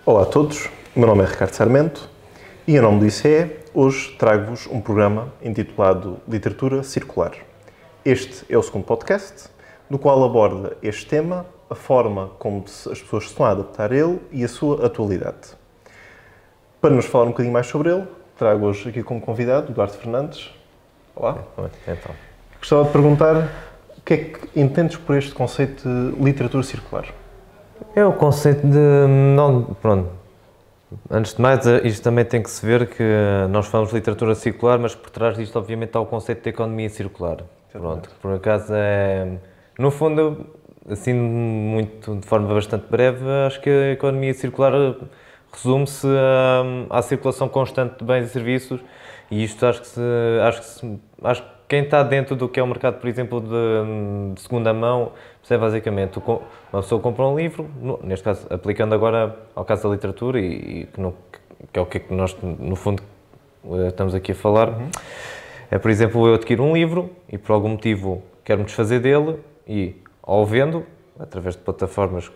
Olá a todos, o meu nome é Ricardo Sarmento e em nome do ICE, hoje trago-vos um programa intitulado Literatura Circular. Este é o segundo podcast, no qual aborda este tema, a forma como as pessoas se estão a adaptar a ele e a sua atualidade. Para nos falar um bocadinho mais sobre ele, trago hoje aqui como convidado o Eduardo Fernandes. Olá. Então. Gostava de perguntar o que é que entendes por este conceito de literatura circular? É o conceito de... Pronto. Antes de mais, isto também tem que se ver que nós falamos de literatura circular, mas por trás disto, obviamente, está o conceito de economia circular. Pronto, que por acaso é... No fundo, assim, muito, de forma bastante breve, acho que a economia circular resume-se à circulação constante de bens e serviços, e isto acho que quem está dentro do que é o mercado, por exemplo, de segunda mão, percebe basicamente, uma pessoa compra um livro, neste caso, aplicando agora ao caso da literatura, que é o que nós, no fundo, estamos aqui a falar, é, por exemplo, eu adquiro um livro e, por algum motivo, quero-me desfazer dele e, ao vendo, através de plataformas,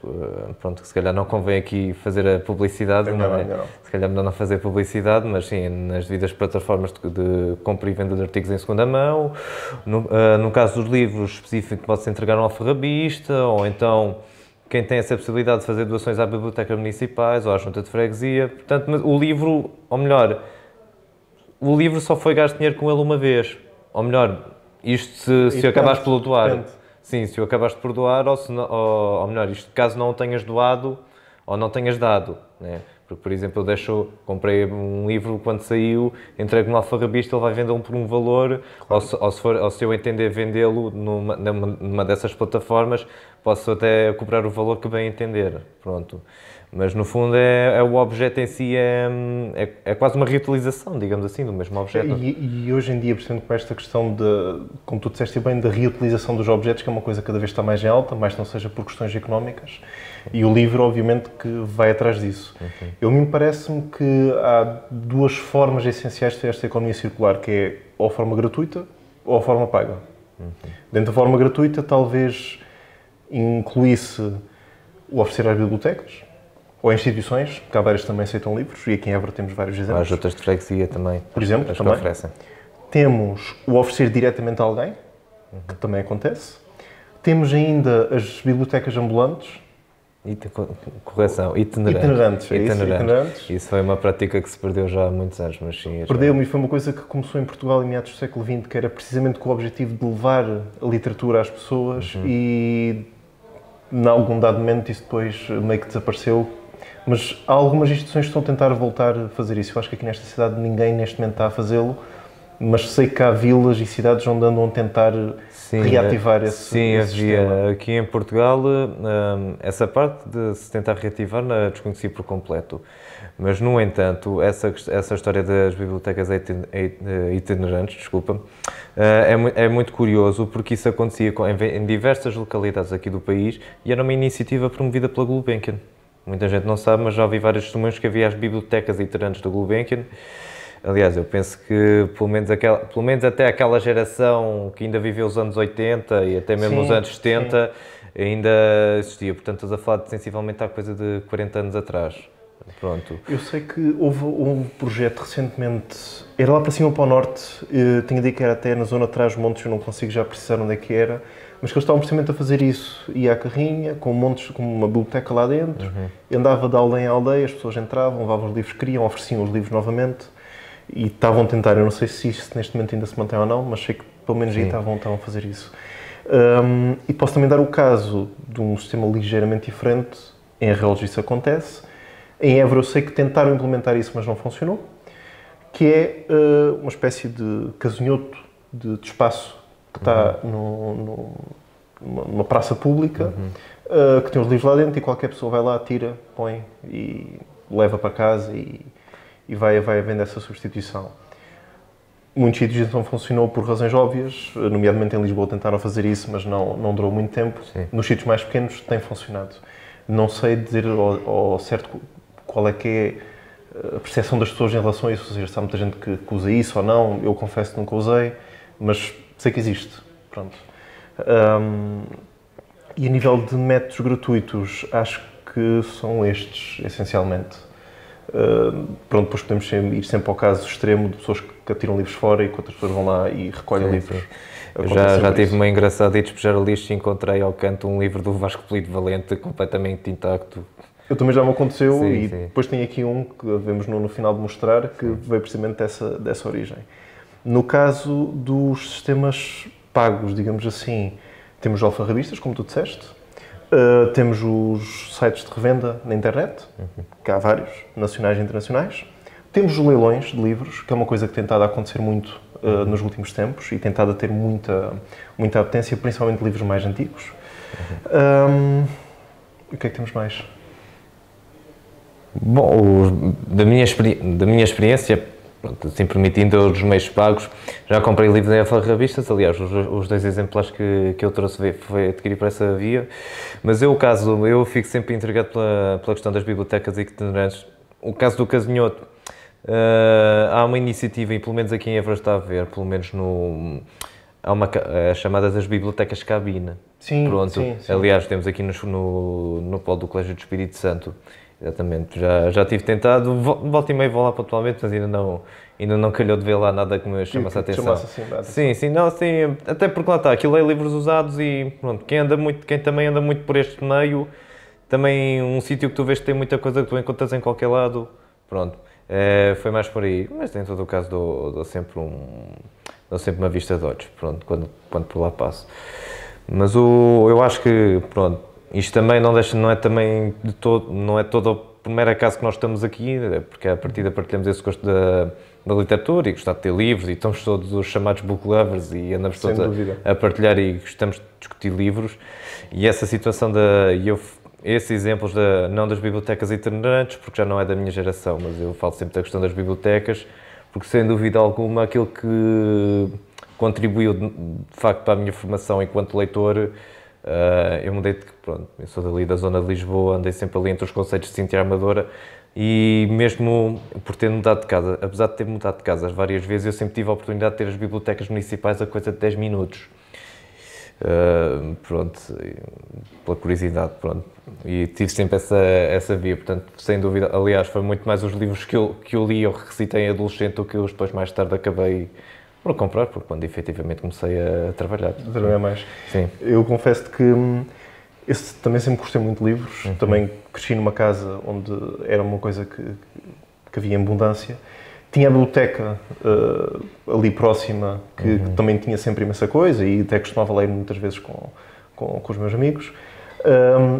pronto, que se calhar não convém aqui fazer a publicidade, não é? Se calhar melhor não fazer publicidade, mas sim, nas devidas plataformas de compra e venda de artigos em segunda mão. No caso dos livros específicos, pode-se entregar um alfarrabista, ou então quem tem essa possibilidade de fazer doações à biblioteca municipais ou à junta de freguesia. Portanto, o livro, ou melhor, o livro só foi gasto dinheiro com ele uma vez. Ou melhor, isto se acabares pelo doar. Depende. Sim, se o acabaste por doar, ou melhor, isto caso não o tenhas doado ou não tenhas dado, né? Porque, por exemplo, comprei um livro quando saiu, entrego no alfarrabista, ele vai vendê-lo por um valor, claro. ou se eu entender vendê-lo numa dessas plataformas, posso até cobrar o valor que bem entender, pronto. Mas, no fundo, o objeto em si é quase uma reutilização, digamos assim, do mesmo objeto. E hoje em dia, por exemplo, com esta questão de, como tu disseste bem, da reutilização dos objetos, que é uma coisa que cada vez está mais em alta, mais não seja por questões económicas, e o livro, obviamente, que vai atrás disso. Me parece-me que há duas formas essenciais de ter esta economia circular, que é ou a forma gratuita ou a forma paga. Dentro da forma gratuita, talvez incluísse o oferecer às bibliotecas, ou instituições, que há várias que também aceitam livros, e aqui em Évora temos vários exemplos. As outras de freguesia também. Por exemplo, as também. Que oferecem. Temos o oferecer diretamente a alguém, que também acontece. Temos ainda as bibliotecas ambulantes. Correção, itinerantes. Itinerantes. Isso foi uma prática que se perdeu já há muitos anos, mas sim... Perdeu-me, e foi uma coisa que começou em Portugal em meados do século XX, que era precisamente com o objetivo de levar a literatura às pessoas, e em algum dado momento isso depois meio que desapareceu. Mas há algumas instituições que estão a tentar voltar a fazer isso. Eu acho que aqui nesta cidade ninguém neste momento está a fazê-lo, mas sei que há vilas e cidades onde andam a tentar reativar esse Sim, havia. Sistema. Aqui em Portugal, essa parte de se tentar reativar não desconheci por completo. Mas, no entanto, essa história das bibliotecas itinerantes, desculpa, é muito curioso, porque isso acontecia em diversas localidades aqui do país e era uma iniciativa promovida pela Gulbenkian. Muita gente não sabe, mas já ouvi vários testemunhos que havia as bibliotecas itinerantes da Gulbenkian. Aliás, eu penso que pelo menos até aquela geração que ainda viveu os anos 80 e até mesmo os anos 70 ainda existia. Portanto, estás a falar de sensivelmente há coisa de 40 anos atrás. Pronto. Eu sei que houve um projeto recentemente, era lá para cima para o norte, tinha dito que era até na zona de Trás-os-Montes, eu não consigo já precisar onde é que era, mas que eles estavam precisamente a fazer isso. Ia à carrinha, com uma biblioteca lá dentro, andava de aldeia em aldeia, as pessoas entravam, levavam os livros que queriam, ofereciam os livros novamente e estavam a tentar, eu não sei se isso neste momento ainda se mantém ou não, mas sei que pelo menos aí estavam a fazer isso. E posso também dar o caso de um sistema ligeiramente diferente, em Arrelos isso acontece. Em Évora eu sei que tentaram implementar isso, mas não funcionou, que é uma espécie de casinhoto de espaço que está numa praça pública, que tem os livros lá dentro e qualquer pessoa vai lá, tira, põe e leva para casa e vai havendo essa substituição. Muitos sítios não funcionou por razões óbvias, nomeadamente em Lisboa tentaram fazer isso, mas não durou muito tempo. Nos sítios mais pequenos tem funcionado. Não sei dizer ao certo qual é que é a percepção das pessoas em relação a isso, ou seja, se há muita gente que usa isso ou não. Eu confesso que nunca usei, mas sei que existe. Pronto. E a nível de métodos gratuitos, acho que que são estes, essencialmente. Pronto, depois podemos ir sempre ao caso extremo de pessoas que atiram livros fora e que outras pessoas vão lá e recolhem livros. Eu já tive uma engraçada e despejar o lixo e encontrei ao canto um livro do Vasco Pelito Valente completamente intacto. Eu também já me aconteceu e depois tem aqui um que vemos no final de mostrar que veio precisamente dessa origem. No caso dos sistemas pagos, digamos assim, temos alfarrabistas, como tu disseste, temos os sites de revenda na internet, que há vários, nacionais e internacionais. Temos os leilões de livros, que é uma coisa que tem estado a acontecer muito nos últimos tempos e tem estado a ter muita apetência, principalmente de livros mais antigos. O que é que temos mais? Bom, da minha experiência, pronto, assim permitindo os meios pagos, já comprei livros em alfarrabistas, aliás, os 2 exemplares que eu trouxe foi adquirir por essa via, mas eu fico sempre intrigado pela questão das bibliotecas itinerantes. O caso do Casinhoto, há uma iniciativa, e pelo menos aqui em Évora está a ver, pelo menos há uma chamada das bibliotecas cabina. Sim, pronto. Sim. Aliás, temos aqui no polo do Colégio do Espírito Santo. Exatamente, já tive tentado, volta e meia vou lá pontualmente, mas ainda não calhou de ver lá nada que me chamasse a atenção. Sim, até porque lá está, aquilo é livros usados e pronto, quem também anda muito por este meio, também um sítio que tu vês que tem muita coisa que tu encontras em qualquer lado, pronto, foi mais por aí, mas em todo o caso dou sempre uma vista de olhos, pronto, quando por lá passo. Mas eu acho que, pronto, isto também não é também de todo, não é todo o primeiro acaso que nós estamos aqui, porque à partida partilhamos esse gosto da literatura e gostar de ter livros e estamos todos os chamados book lovers e andamos todos a partilhar e gostamos de discutir livros e essa situação esses exemplos não das bibliotecas itinerantes, porque já não é da minha geração, mas eu falo sempre da questão das bibliotecas, porque sem dúvida alguma aquilo que contribuiu de facto para a minha formação enquanto leitor. Eu eu sou dali da zona de Lisboa, andei sempre ali entre os conceitos de Cintia Armadora e mesmo por ter mudado de casa, apesar de ter mudado de casa várias vezes, eu sempre tive a oportunidade de ter as bibliotecas municipais a coisa de 10 minutos. Pronto, pela curiosidade, pronto. E tive sempre essa via, portanto, sem dúvida, aliás, foi muito mais os livros que eu li ou recitei em adolescente do que os depois mais tarde acabei por comprar, porque quando efetivamente comecei a trabalhar. A trabalhar mais. Sim. Eu confesso que também sempre gostei muito de livros, também cresci numa casa onde era uma coisa que havia em abundância. Tinha a biblioteca ali próxima, que também tinha sempre imensa coisa e até costumava ler muitas vezes com os meus amigos.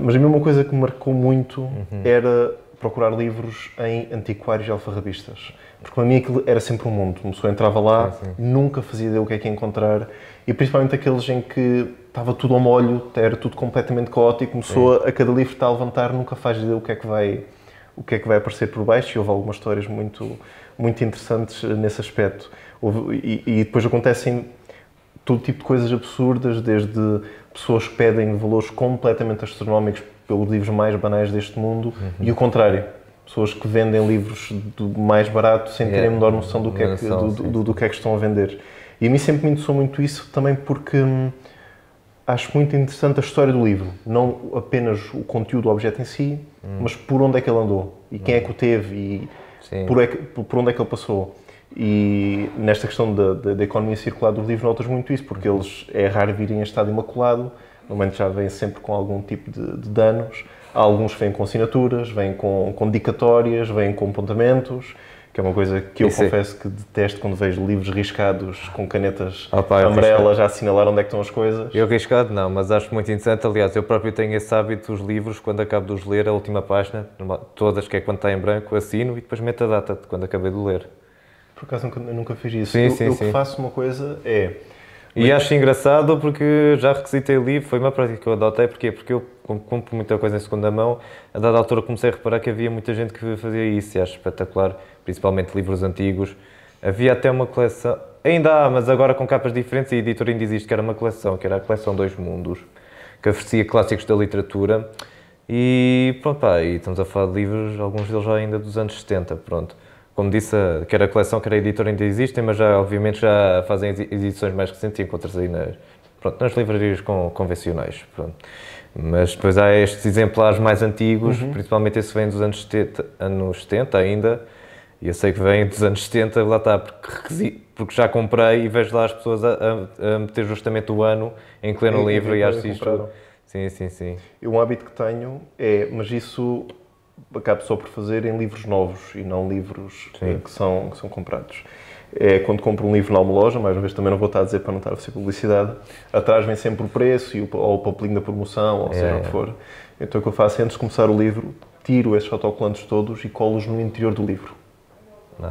Mas a mesma coisa que me marcou muito era procurar livros em antiquários e alfarrabistas. Porque para mim aquilo era sempre um mundo. Uma pessoa entrava lá, nunca fazia ideia o que é que ia encontrar. E principalmente aqueles em que estava tudo ao molho, era tudo completamente caótico. Uma pessoa, a cada livro que está a levantar, nunca faz ideia o que é que vai aparecer por baixo. E houve algumas histórias muito interessantes nesse aspecto. E depois acontecem todo tipo de coisas absurdas, desde pessoas que pedem valores completamente astronómicos pelos livros mais banais deste mundo e o contrário. Pessoas que vendem livros do mais barato sem terem a menor noção do que é que estão a vender. E a mim sempre me interessou muito isso, também porque acho muito interessante a história do livro. Não apenas o conteúdo, o objeto em si, mas por onde é que ele andou. E quem é que o teve e por onde é que ele passou. E nesta questão da economia circular dos livros notas muito isso, porque eles é raro virem em estado imaculado, normalmente já vêm sempre com algum tipo de danos. Alguns vêm com assinaturas, vêm com dedicatórias, vêm com apontamentos, que é uma coisa que eu confesso que detesto quando vejo livros riscados com canetas amarelas a assinalar onde é que estão as coisas. Eu riscado não, mas acho muito interessante. Aliás, eu próprio tenho esse hábito dos livros, quando acabo de os ler, a última página, todas, que é quando está em branco, assino e depois meto a data de quando acabei de ler. Por acaso eu nunca fiz isso. Eu que faço uma coisa é... E acho engraçado porque já requisitei o livro, foi uma prática que eu adotei, porque eu compro muita coisa em segunda mão, a dada altura comecei a reparar que havia muita gente que fazia isso e acho espetacular, principalmente livros antigos. Havia até uma coleção, ainda há, mas agora com capas diferentes, e a editora ainda existe, que era uma coleção, que era a coleção Dois Mundos, que oferecia clássicos da literatura e pronto, e estamos a falar de livros, alguns deles já ainda dos anos 70, pronto. Como disse, quer a coleção, quer a editora ainda existem, mas já, obviamente, já fazem edições mais recentes e encontras aí pronto, nas livrarias convencionais. Pronto. Mas depois há estes exemplares mais antigos, principalmente esse vem dos anos 70 ainda, e eu sei que vem dos anos 70, lá está, porque já comprei e vejo lá as pessoas a meter justamente o ano em que leram o livro e acho isto... Sim, sim, sim. Um hábito que tenho é, mas isso acabo só por fazer em livros novos e não livros que são comprados. É quando compro um livro em alguma loja, mais uma vez também não vou estar a dizer para não estar a fazer publicidade, atrás vem sempre o preço ou o papelinho da promoção, ou seja o que for. Então o que eu faço é, antes de começar o livro, tiro esses autocolantes todos e colo-os no interior do livro,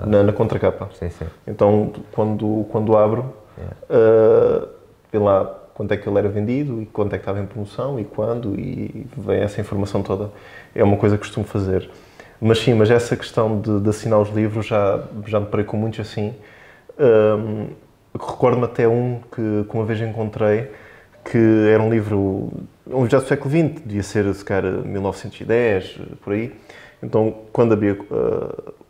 na contracapa. Sim, sim. Então quando abro, vê lá quanto é que ele era vendido e quanto é que estava em promoção e quando, e vem essa informação toda. É uma coisa que costumo fazer. Mas sim, mas essa questão de assinar os livros, já me parei com muitos assim. Recordo-me até um que uma vez encontrei, que era um livro já do século XX, devia ser, se calhar, 1910, por aí. Então, quando abria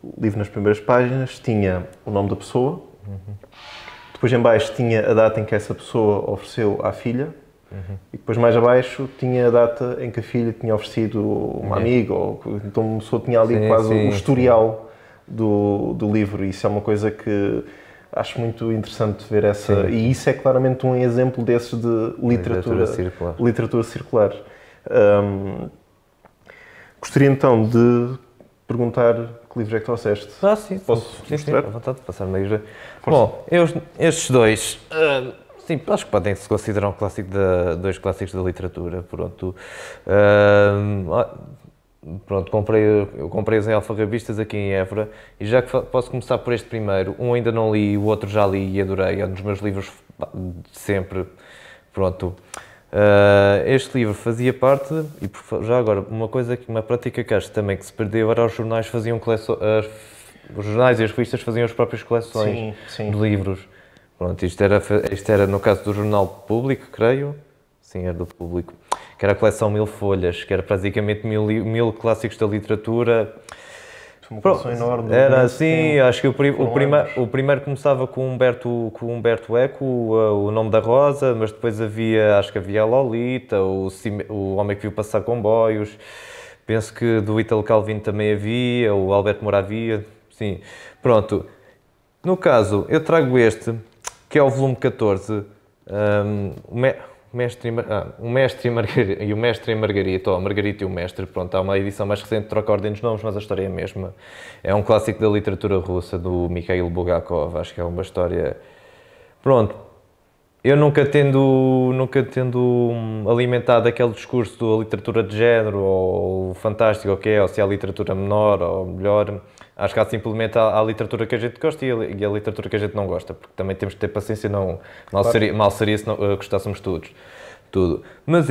o livro nas primeiras páginas, tinha o nome da pessoa, depois em baixo tinha a data em que essa pessoa ofereceu à filha, e depois mais abaixo tinha a data em que a filha tinha oferecido uma amiga, então a pessoa tinha ali quase o historial do livro, e isso é uma coisa que acho muito interessante ver e isso é claramente um exemplo desses de literatura circular. Gostaria então de perguntar que livro é que trouxeste. Sim. Posso mostrar? À vontade de passar-me a livro. Bom, estes dois, sim, acho que podem-se considerar dois clássicos da literatura. Pronto, eu comprei-os em alfarrabistas aqui em Évora, e já que posso começar por este primeiro, um ainda não li, o outro já li e adorei, é um dos meus livros de sempre. Pronto. Este livro fazia parte, e já agora, uma prática que acho também que se perdeu era os jornais faziam os jornais e as revistas faziam as próprias coleções de livros. Pronto, isto era no caso do Jornal Público, creio. Sim, era do Público. Que era a coleção 1000 folhas, que era praticamente 1000 clássicos da literatura. Uma coleção enorme. Era assim, acho que o primeiro começava com Humberto Eco, o Nome da Rosa, mas depois acho que havia a Lolita, o Homem que Viu Passar Comboios, penso que do Ítalo Calvino também havia, o Alberto Moravia, sim. Pronto, no caso, eu trago este, que é o volume 14, o Mestre e Margarita, ou Margarita e o Mestre, pronto, há uma edição mais recente, troca a ordem dos nomes, mas a história é a mesma. É um clássico da literatura russa, do Mikhail Bulgakov, acho que é uma história... Pronto, eu nunca tendo alimentado aquele discurso da literatura de género, ou fantástico, ou se há literatura menor ou melhor, acho que há simplesmente a literatura que a gente gosta e a literatura que a gente não gosta, porque também temos que ter paciência, mal seria se não gostássemos tudo. Mas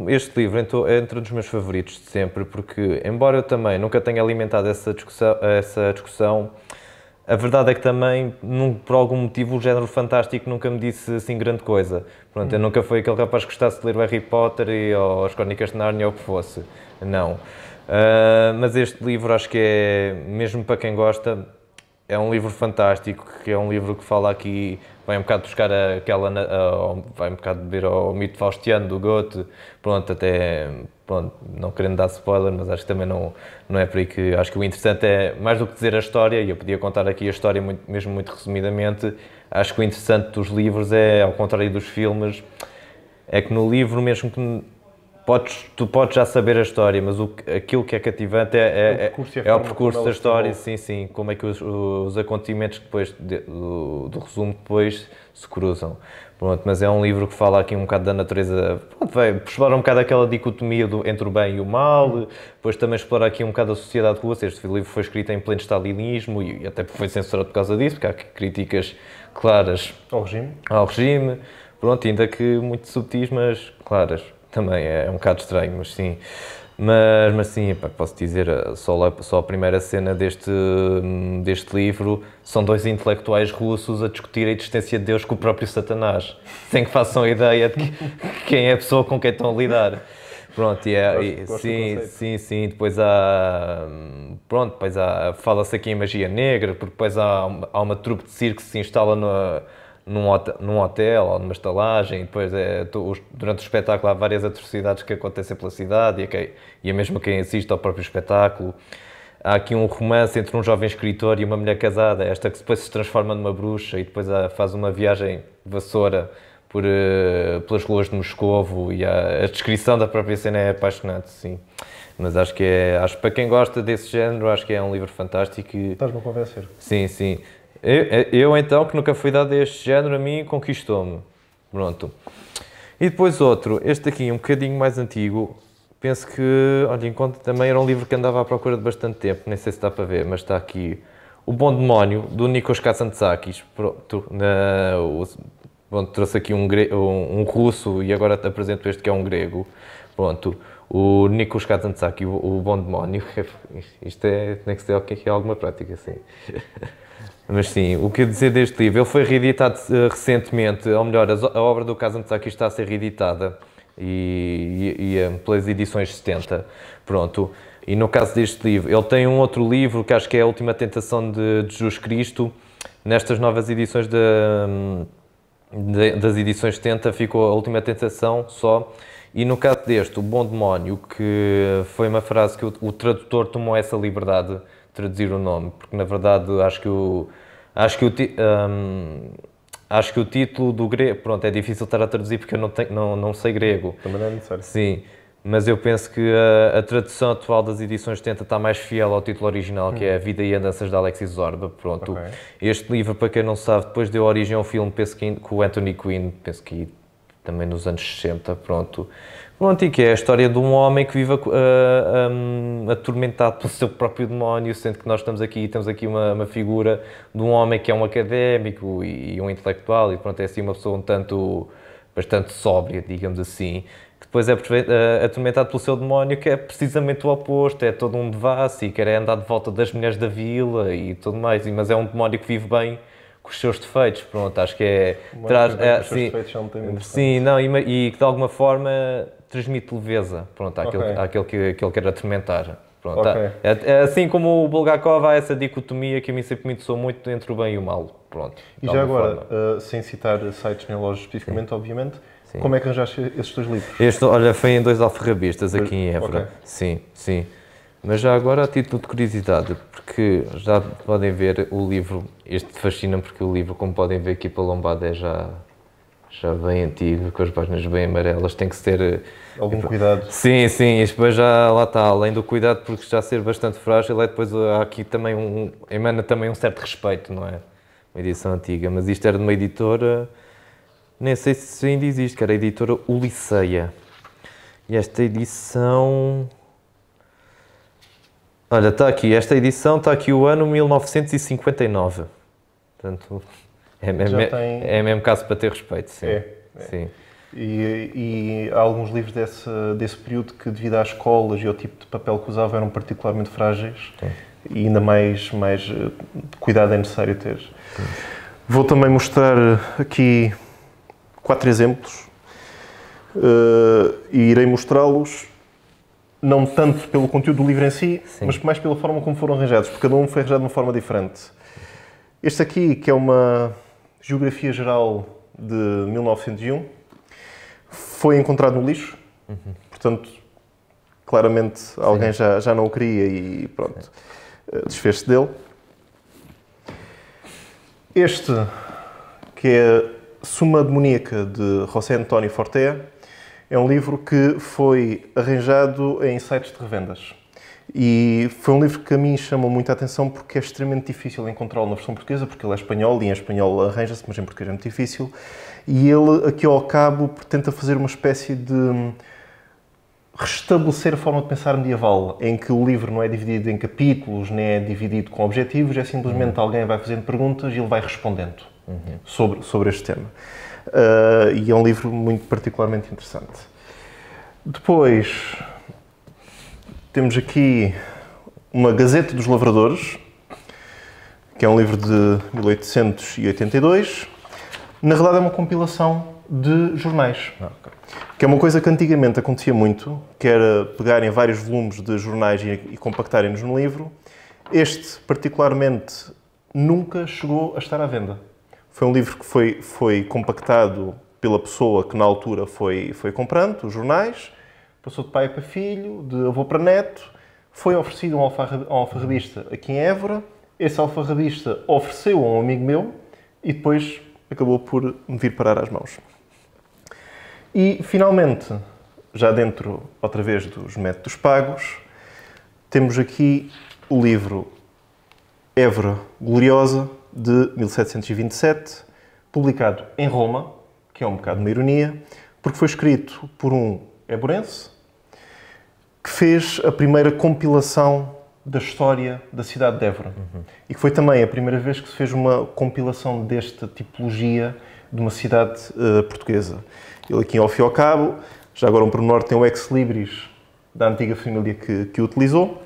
este livro entrou entre os meus favoritos de sempre, porque, embora eu também nunca tenha alimentado essa discussão, a verdade é que também, por algum motivo, o género fantástico nunca me disse assim grande coisa. Pronto, eu nunca fui aquele rapaz que gostasse de ler o Harry Potter ou as Crónicas de Nárnia ou o que fosse. Não. Mas este livro, acho que é, mesmo para quem gosta, é um livro fantástico, que é um livro que fala aqui, vai um bocado buscar vai um bocado beber ao mito faustiano do Goethe, pronto, não querendo dar spoiler, mas acho que também não é por aí que, acho que o interessante é, mais do que dizer a história, e eu podia contar aqui a história mesmo muito resumidamente, acho que o interessante dos livros é, ao contrário dos filmes, é que no livro, mesmo que tu podes já saber a história, mas aquilo que é cativante é o percurso da história, sim, como é que os acontecimentos depois do resumo depois se cruzam. Pronto, mas é um livro que fala aqui um bocado da natureza, vai explorar um bocado aquela dicotomia entre o bem e o mal, depois também explorar aqui um bocado a sociedade russa. Este livro foi escrito em pleno stalinismo e até foi censurado por causa disso, porque há críticas claras ao regime. Pronto, ainda que muito subtis, mas claras. Também é um bocado estranho, mas sim. Mas sim, posso dizer, só a primeira cena deste livro são dois intelectuais russos a discutir a existência de Deus com o próprio Satanás, sem que façam ideia de quem é a pessoa com quem estão a lidar. Pronto, sim, depois fala-se aqui em magia negra, porque depois há uma trupe de circo que se instala num hotel ou numa estalagem, e depois durante o espetáculo há várias atrocidades que acontecem pela cidade e é mesmo quem assiste ao próprio espetáculo. Há aqui um romance entre um jovem escritor e uma mulher casada, esta que depois se transforma numa bruxa e depois faz uma viagem de vassoura pelas ruas de Moscovo, e a descrição da própria cena é apaixonante, sim. Mas acho que para quem gosta desse género, acho que é um livro fantástico. Estás-me a convencer. Sim, sim. Eu então, que nunca fui dado a este género, a mim conquistou-me. Pronto. E depois outro, este aqui, um bocadinho mais antigo. Penso que, olha, enquanto também era um livro que andava à procura de bastante tempo, nem sei se dá para ver, mas está aqui. O Bom Demónio, do Nikos Kazantzakis. Pronto, trouxe aqui um russo e agora te apresento este que é um grego. Pronto, o Nikos Kazantzakis, o Bom Demónio. Isto tem que ser aqui alguma prática, sim. Mas sim, o que dizer deste livro? Ele foi reeditado recentemente, ou melhor, a obra do Kazantzakis está a ser reeditada. Pelas edições 70, pronto. E no caso deste livro, ele tem um outro livro que acho que é a Última Tentação de Jesus Cristo. Nestas novas edições das edições 70 ficou a Última Tentação só. E no caso deste, o Bom Demónio, que foi uma frase que o tradutor tomou essa liberdade de traduzir o nome, porque na verdade acho que o título do grego, pronto, é difícil estar a traduzir porque eu não sei grego. Também não é necessário. Sim, mas eu penso que a tradução atual das edições 70 está mais fiel ao título original, que é A Vida e Andanças de Alexis Zorba. Pronto. Okay. Este livro, para quem não sabe, depois deu origem a um filme, penso que com o Anthony Quinn, penso que também nos anos 60, pronto. Pronto, e que é a história de um homem que vive atormentado pelo seu próprio demónio, sendo que temos aqui uma figura de um homem que é um académico e um intelectual, e pronto, é assim uma pessoa bastante sóbria, digamos assim, que depois é atormentado pelo seu demónio, que é precisamente o oposto, é todo um devasso e quer andar de volta das mulheres da vila e tudo mais, mas é um demónio que vive bem com os seus defeitos, pronto, acho que e que de alguma forma transmite leveza, pronto, àquele que ele quer atormentar. Pronto, okay. Assim como o Bulgakov, há essa dicotomia que a mim sempre me interessou muito entre o bem e o mal. Pronto, e já agora, sem citar sites nem lojas especificamente, sim, obviamente, sim, como é que arranjaste esses dois livros? Olha, foi em 2 alfarrabistas aqui em Évora. Okay. Sim, sim. Mas já agora, a título de curiosidade, porque já podem ver o livro, este fascina-me porque o livro, como podem ver aqui pela lombada, é já bem antigo, com as páginas bem amarelas, tem que se ter... Algum cuidado. Sim, sim, isto depois já lá está, além do cuidado, porque já ser bastante frágil, depois há aqui também emana também um certo respeito, não é? Uma edição antiga, mas isto era de uma editora, nem sei se ainda existe, que era a editora Uliceia. E esta edição... Olha, está aqui, esta edição está aqui o ano 1959. Portanto, é mesmo caso para ter respeito, sim. Sim. E há alguns livros desse período que, devido às escolas e ao tipo de papel que usavam, eram particularmente frágeis, sim, e ainda mais cuidado é necessário ter. Sim. Vou também mostrar aqui 4 exemplos e irei mostrá-los não tanto pelo conteúdo do livro em si, sim, mas mais pela forma como foram arranjados, porque cada um foi arranjado de uma forma diferente. Este aqui, que é uma geografia geral de 1901, foi encontrado no lixo, portanto, claramente alguém já não o queria e pronto, desfez-se dele. Este, que é Suma Demoníaca, de José António Fortea, é um livro que foi arranjado em sites de revendas. E foi um livro que a mim chamou muita atenção porque é extremamente difícil encontrá-lo na versão portuguesa, porque ele é espanhol e em espanhol arranja-se, mas em português é muito difícil. E ele, aqui ao cabo, tenta fazer uma espécie de restabelecer a forma de pensar medieval, em que o livro não é dividido em capítulos, nem é dividido com objetivos, é simplesmente alguém vai fazendo perguntas e ele vai respondendo sobre este tema. E é um livro muito particularmente interessante. Depois temos aqui uma Gazeta dos Lavradores, que é um livro de 1882. Na realidade é uma compilação de jornais, que é uma coisa que antigamente acontecia muito, que era pegarem vários volumes de jornais e compactarem-nos no livro. Este, particularmente, nunca chegou a estar à venda. Foi um livro que foi compactado pela pessoa que na altura foi comprando os jornais, passou de pai para filho, de avô para neto, foi oferecido a um alfarrabista aqui em Évora, esse alfarrabista ofereceu a um amigo meu e depois acabou por me vir parar às mãos. E, finalmente, já dentro, outra vez, dos métodos pagos, temos aqui o livro Évora Gloriosa, de 1727, publicado em Roma, que é um bocado uma ironia, porque foi escrito por um évorense que fez a primeira compilação da história da cidade de Évora. E que foi também a primeira vez que se fez uma compilação desta tipologia de uma cidade portuguesa. Ele aqui, ao fim e ao cabo, já agora um pormenor, tem o ex-libris da antiga família que o utilizou.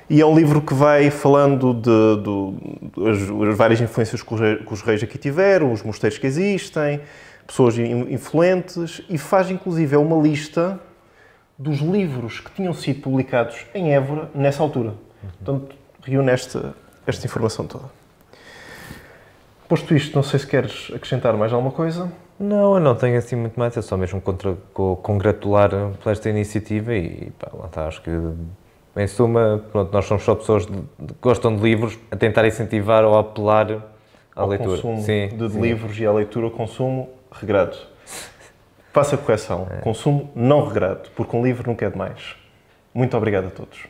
E é um livro que vai falando das várias influências que os reis aqui tiveram, os mosteiros que existem, pessoas influentes, e faz inclusive uma lista dos livros que tinham sido publicados em Évora nessa altura. Portanto, reúne esta informação toda. Posto isto, não sei se queres acrescentar mais alguma coisa. Não, eu não tenho assim muito mais, é só mesmo congratular por esta iniciativa e pá, lá está, acho que em suma, pronto, nós somos só pessoas que gostam de livros, a tentar incentivar ou apelar à leitura. Consumo de livros e à leitura, consumo regrado. Faça a correção, consumo não regrado, porque um livro nunca é demais. Muito obrigado a todos.